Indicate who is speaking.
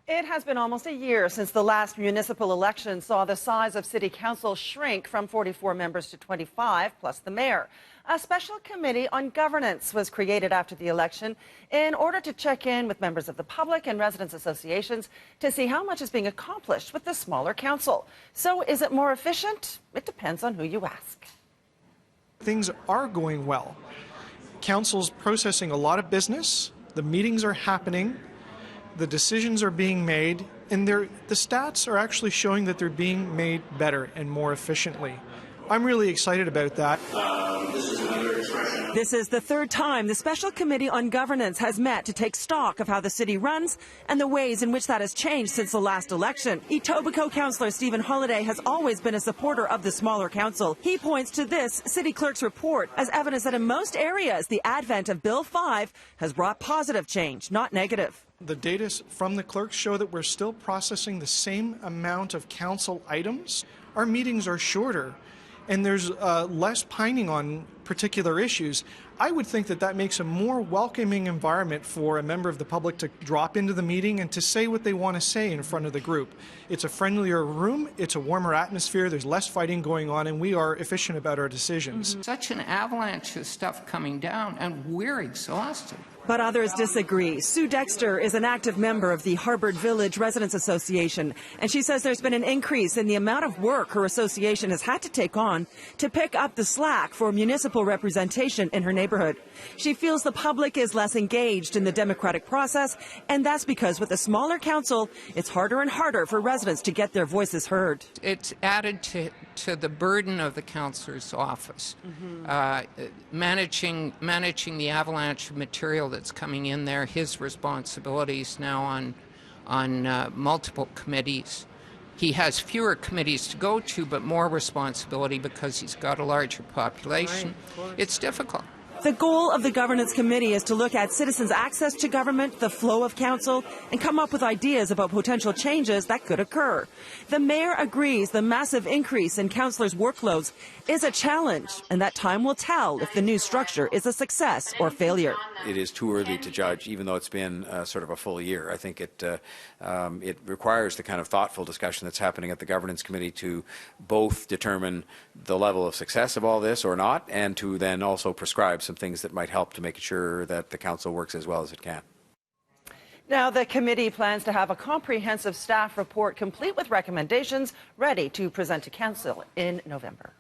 Speaker 1: It has been almost a year since the last municipal election saw the size of city council shrink from 44 members to 25, plus the mayor. A special committee on governance was created after the election in order to check in with members of the public and residents associations to see how much is being accomplished with the smaller council. So is it more efficient? It depends on who you ask.
Speaker 2: Things are going well. Council's processing a lot of business. The meetings are happening. The decisions are being made, and the stats are actually showing that they're being made better and more efficiently. I'm really excited about that.
Speaker 1: This is the third time the Special Committee on Governance has met to take stock of how the city runs and the ways in which that has changed since the last election. Etobicoke Councillor Stephen Holliday has always been a supporter of the smaller council. He points to this city clerk's report as evidence that in most areas the advent of Bill 5 has brought positive change, not negative.
Speaker 2: The data from the clerks show that we're still processing the same amount of council items. Our meetings are shorter, and there's less pining on particular issues. I would think that that makes a more welcoming environment for a member of the public to drop into the meeting and to say what they want to say in front of the group. It's a friendlier room, it's a warmer atmosphere, there's less fighting going on, and we are efficient about our decisions.
Speaker 3: Such an avalanche of stuff coming down, and we're exhausted.
Speaker 1: But others disagree. Sue Dexter is an active member of the Harbour Village Residents Association, and she says there's been an increase in the amount of work her association has had to take on to pick up the slack for municipal representation in her neighborhood. She feels the public is less engaged in the democratic process, and that's because with a smaller council, it's harder and harder for residents to get their voices heard.
Speaker 3: It's added to the burden of the councillor's office, managing the avalanche of material that's coming in there, his responsibilities now on multiple committees. He has fewer committees to go to, but more responsibility because he's got a larger population. Right, it's difficult.
Speaker 1: The goal of the Governance Committee is to look at citizens' access to government, the flow of council, and come up with ideas about potential changes that could occur. The mayor agrees the massive increase in councillors' workloads is a challenge, and that time will tell if the new structure is a success or failure.
Speaker 4: It is too early to judge, even though it's been sort of a full year. I think it requires the kind of thoughtful discussion that's happening at the Governance Committee to both determine the level of success of all this or not, and to then also prescribe some things that might help to make sure that the council works as well as it can.
Speaker 1: Now, the committee plans to have a comprehensive staff report complete with recommendations ready to present to council in November.